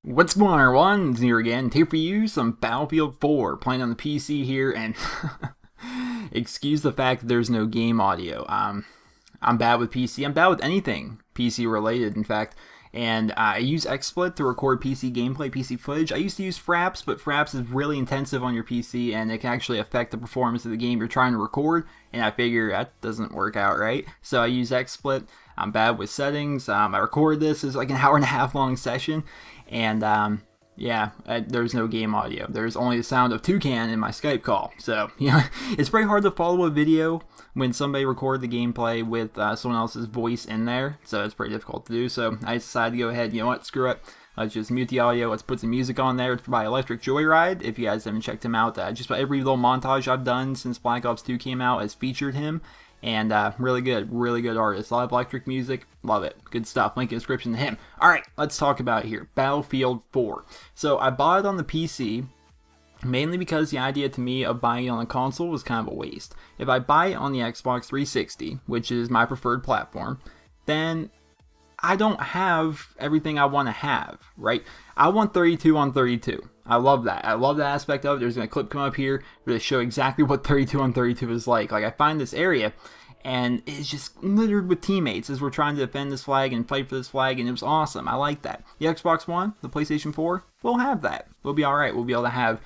What's going on, everyone? It's here again. Here for you, some Battlefield 4, playing on the PC here, and excuse the fact that there's no game audio. I'm bad with PC. I'm bad with anything PC related, in fact. And I use XSplit to record PC gameplay, PC footage. I used to use Fraps, but Fraps is really intensive on your PC, and it can actually affect the performance of the game you're trying to record. And I figure that doesn't work out right, so I use XSplit. I'm bad with settings. I record this as like an hour and a half long session, and there's no game audio. There's only the sound of Toucan in my Skype call. So, it's pretty hard to follow a video when somebody record the gameplay with someone else's voice in there. So it's pretty difficult to do. So I decided to go ahead, screw it. Let's just mute the audio. Let's put some music on there. It's by Electric Joyride. If you guys haven't checked him out, just about every little montage I've done since Black Ops 2 came out has featured him. And really good artist. A lot of electric music, love it. Good stuff. Link in the description to him. Alright, let's talk about it here. Battlefield 4. So I bought it on the PC, mainly because the idea to me of buying it on a console was kind of a waste. If I buy it on the Xbox 360, which is my preferred platform, then I don't have everything I want to have, right? I want 32 on 32. I love that. I love that aspect of it. There's a clip come up here to show exactly what 32 on 32 is like. Like, I find this area, and it's just littered with teammates as we're trying to defend this flag and fight for this flag, and it was awesome. I like that. The Xbox One, the PlayStation 4, we'll have that. We'll be alright. We'll be able to have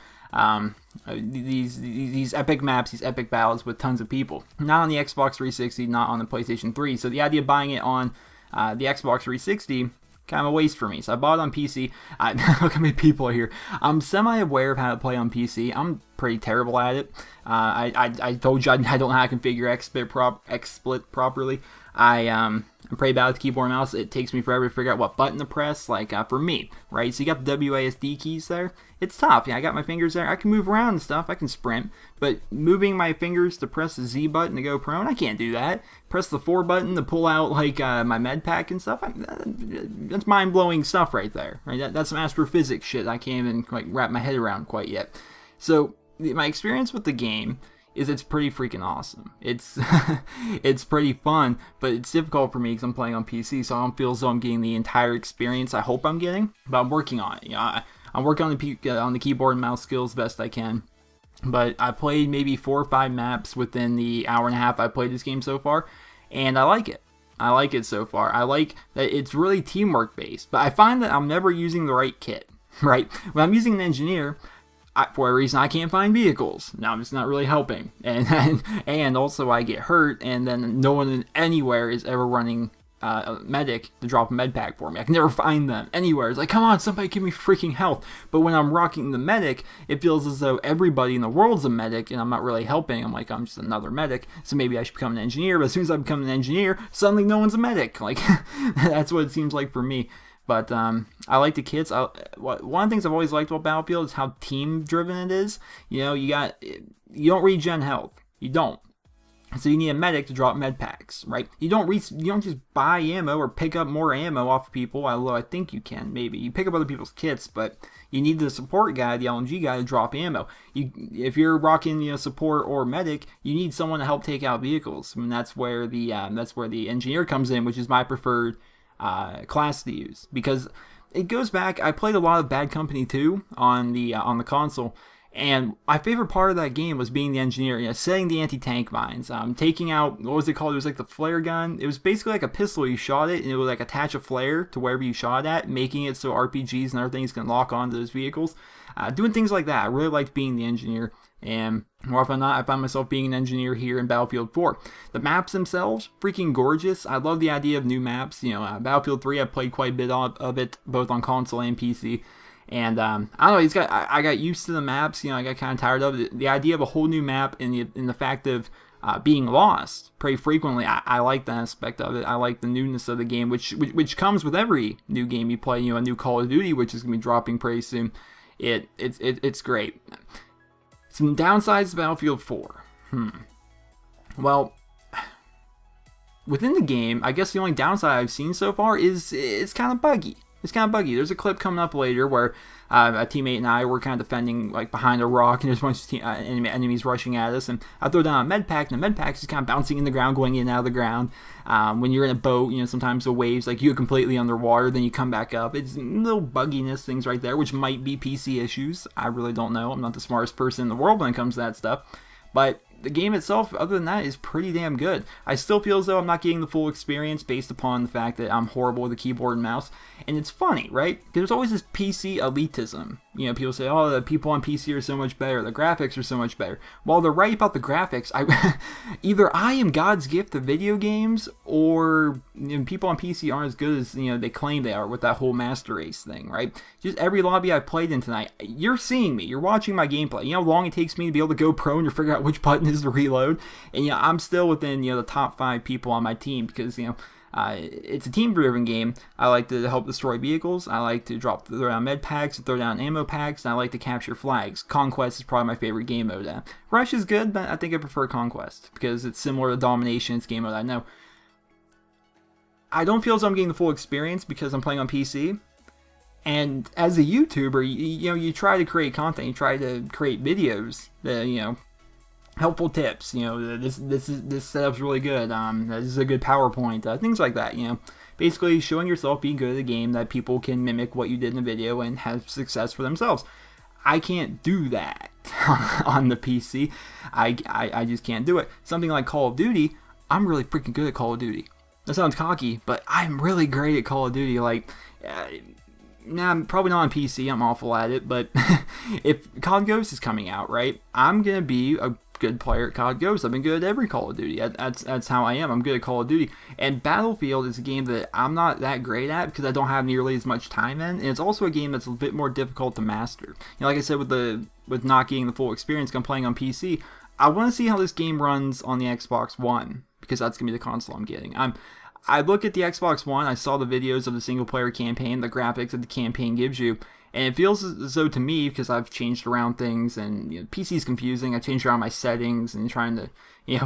these epic maps, these epic battles with tons of people. Not on the Xbox 360, not on the PlayStation 3. So the idea of buying it on the Xbox 360, kind of a waste for me. So I bought it on PC. Look how many people are here. I'm semi-aware of how to play on PC. I'm pretty terrible at it. I told you I don't know how to configure XSplit properly. I'm pretty bad with the keyboard and mouse. It takes me forever to figure out what button to press, like for me, right? So you got the WASD keys there. It's tough. I got my fingers there. I can move around and stuff. I can sprint. But moving my fingers to press the Z button to go prone, I can't do that. Press the 4 button to pull out like my med pack and stuff. That's mind-blowing stuff right there. Right? That's some astrophysics shit I can't even quite wrap my head around quite yet. So my experience with the game is it's pretty freaking awesome. It's it's pretty fun, but it's difficult for me because I'm playing on PC, so I don't feel as though I'm getting the entire experience I hope I'm getting. But I'm working on it. I'm working on the keyboard and mouse skills best I can. But I played maybe 4 or 5 maps within the hour and a half I played this game so far, and I like it. I like it so far. I like that it's really teamwork based, but I find that I'm never using the right kit. Right? When I'm using an engineer, for a reason I can't find vehicles. Now it's not really helping, and also I get hurt, and then no one anywhere is ever running a medic to drop a med pack for me. I can never find them anywhere. It's like, come on, somebody give me freaking health. But when I'm rocking the medic, it feels as though everybody in the world's a medic, and I'm not really helping. I'm like, I'm just another medic, so maybe I should become an engineer. But as soon as I become an engineer, suddenly no one's a medic. Like that's what it seems like for me. But I like the kits. One of the things I've always liked about Battlefield is how team-driven it is. You don't regen health. You don't. So you need a medic to drop med packs, right? You don't just buy ammo or pick up more ammo off of people. Although I think you can, maybe. You pick up other people's kits, but you need the support guy, the LMG guy, to drop ammo. If you're rocking support or medic, you need someone to help take out vehicles. I mean, that's where the engineer comes in, which is my preferred class to use, because it goes back. I played a lot of Bad Company 2 on the console, and my favorite part of that game was being the engineer, setting the anti-tank mines, taking out, what was it called? It was like the flare gun. It was basically like a pistol. You shot it, and it would like attach a flare to wherever you shot at, making it so RPGs and other things can lock onto those vehicles. Doing things like that. I really liked being the engineer. And more often than not, I find myself being an engineer here in Battlefield 4. The maps themselves, freaking gorgeous. I love the idea of new maps. Battlefield 3, I played quite a bit of it, both on console and PC. And I don't know, I got used to the maps. I got kind of tired of it. The idea of a whole new map and the fact of being lost pretty frequently, I like that aspect of it. I like the newness of the game, which comes with every new game you play. A new Call of Duty, which is going to be dropping pretty soon. It's great. Some downsides to Battlefield 4. Well, within the game, I guess the only downside I've seen so far is it's kind of buggy. It's kind of buggy. There's a clip coming up later where a teammate and I were kind of defending like behind a rock, and there's a bunch of enemies rushing at us, and I throw down a med pack, and the med pack is kind of bouncing in the ground, going in and out of the ground. When you're in a boat, sometimes the waves, like, you're completely underwater, then you come back up. It's little bugginess things right there, which might be PC issues. I really don't know. I'm not the smartest person in the world when it comes to that stuff. But the game itself, other than that, is pretty damn good. I still feel as though I'm not getting the full experience based upon the fact that I'm horrible with a keyboard and mouse. And it's funny, right? There's always this PC elitism. People say, oh, the people on PC are so much better. The graphics are so much better. Well, they're right about the graphics. Either I am God's gift to video games, or people on PC aren't as good as they claim they are with that whole master race thing, right? Just every lobby I've played in tonight, you're seeing me. You're watching my gameplay. You know how long it takes me to be able to go pro and to figure out which button is to reload? And I'm still within the top 5 people on my team because it's a team-driven game. I like to help destroy vehicles. I like to throw down med packs, throw down ammo packs, and I like to capture flags. Conquest is probably my favorite game mode. Rush is good, but I think I prefer Conquest because it's similar to Domination. It's game mode I know. I don't feel as though I'm getting the full experience because I'm playing on PC. And as a YouTuber, you try to create content. You try to create videos that helpful tips. This setup's really good. This is a good PowerPoint. Things like that. Basically showing yourself being good at a game that people can mimic what you did in a video and have success for themselves. I can't do that on the PC. I just can't do it. Something like Call of Duty, I'm really freaking good at Call of Duty. That sounds cocky, but I'm really great at Call of Duty. I'm probably not on PC. I'm awful at it. But if COD Ghost is coming out, right, I'm gonna be a good player at COD Ghost. I've been good at every Call of Duty. That's how I am. I'm good at Call of Duty. And Battlefield is a game that I'm not that great at because I don't have nearly as much time in. And it's also a game that's a bit more difficult to master. Like I said, with not getting the full experience, I'm playing on PC. I want to see how this game runs on the Xbox One because that's gonna be the console I'm getting. I look at the Xbox One, I saw the videos of the single-player campaign, the graphics that the campaign gives you, and it feels as though to me, because I've changed around things, and PC's confusing, I changed around my settings, and trying to,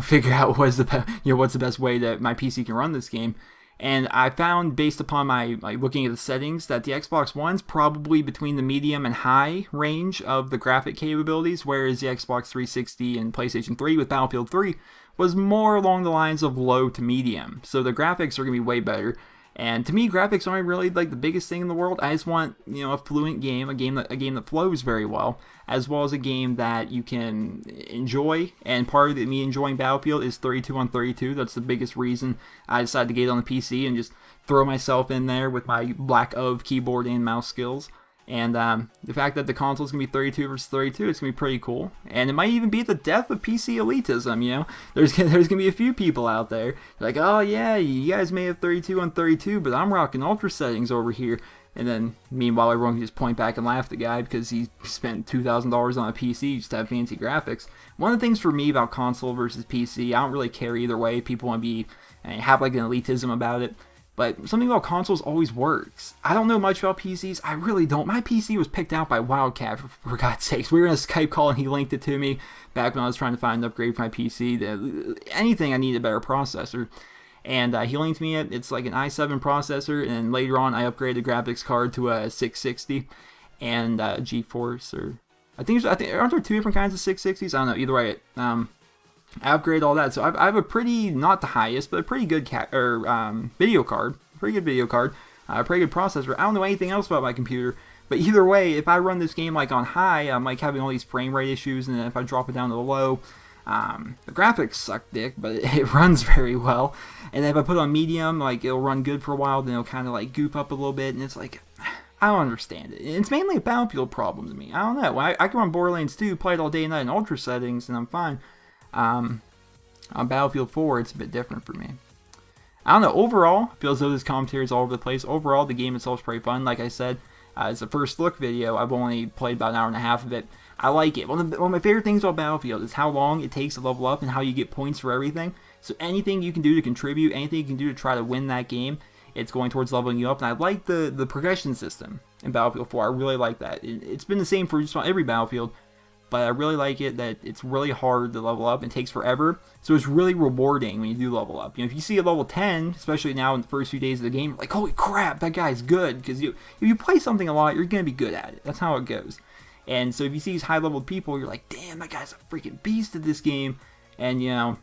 figure out what's the best way that my PC can run this game, and I found, based upon my looking at the settings, that the Xbox One's probably between the medium and high range of the graphic capabilities, whereas the Xbox 360 and PlayStation 3 with Battlefield 3 was more along the lines of low to medium. So the graphics are going to be way better. And to me, graphics aren't really the biggest thing in the world. I just want, a fluent game, a game that flows very well as a game that you can enjoy. And part of me enjoying Battlefield is 32 on 32. That's the biggest reason I decided to get it on the PC and just throw myself in there with my lack of keyboard and mouse skills. And the fact that the console's going to be 32 versus 32, it's going to be pretty cool. And it might even be the death of PC elitism, There's going to be a few people out there like, oh yeah, you guys may have 32 on 32, but I'm rocking ultra settings over here. And then, meanwhile, everyone can just point back and laugh at the guy because he spent $2,000 on a PC just to have fancy graphics. One of the things for me about console versus PC, I don't really care either way. People want to have an elitism about it. But something about consoles always works. I don't know much about PCs. I really don't. My PC was picked out by Wildcat, for God's sakes. We were in a Skype call and he linked it to me back when I was trying to find an upgrade for my PC. Anything I needed a better processor. And he linked me it. It's like an i7 processor. And later on, I upgraded the graphics card to a 660 and GeForce. Or I think aren't there two different kinds of 660s? I don't know. Either way, I upgrade all that, so I have a pretty, not the highest, but a pretty good video card, pretty good video card, a pretty good processor. I don't know anything else about my computer, but either way, if I run this game on high, I'm having all these frame rate issues, and then if I drop it down to the low, the graphics suck dick, but it runs very well. And then if I put it on medium, it'll run good for a while, then it'll kind of goof up a little bit, and it's I don't understand it. It's mainly a Battlefield problem to me. I don't know. I can run Borderlands 2, play it all day and night in ultra settings, and I'm fine. On Battlefield 4, it's a bit different for me. I don't know. Overall, it feels as though this commentary is all over the place. Overall, the game itself is pretty fun. Like I said, it's a first look video. I've only played about an hour and a half of it. I like it. One of my favorite things about Battlefield is how long it takes to level up and how you get points for everything. So anything you can do to contribute, anything you can do to try to win that game, it's going towards leveling you up. And I like the progression system in Battlefield 4. I really like that. It's been the same for just about every Battlefield. but I really like it that it's really hard to level up and takes forever. So it's really rewarding when you do level up. You know, if you see a level 10, especially now in the first few days of the game, like, holy crap, that guy's good. Because if you play something a lot, you're going to be good at it. That's how it goes. And so if you see these high-leveled people, you're like, damn, that guy's a freaking beast at this game. And, you know,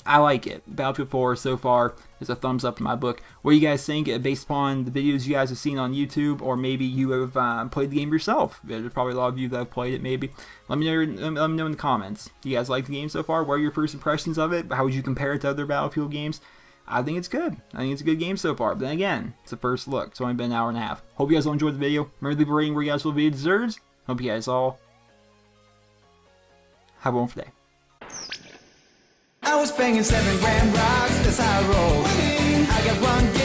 I like it. Battlefield 4 so far is a thumbs up in my book. What do you guys think based upon the videos you guys have seen on YouTube, or maybe you have played the game yourself? There's probably a lot of you that have played it maybe. Let me know in the comments. Do you guys like the game so far? What are your first impressions of it? How would you compare it to other Battlefield games? I think it's good. I think it's a good game so far. But then again, it's a first look. It's only been an hour and a half. Hope you guys all enjoyed the video. Remember to leave a rating where you guys feel the video deserves. Hope you guys all have a wonderful day. I was banging 7 grand rocks, that's how I roll. I got one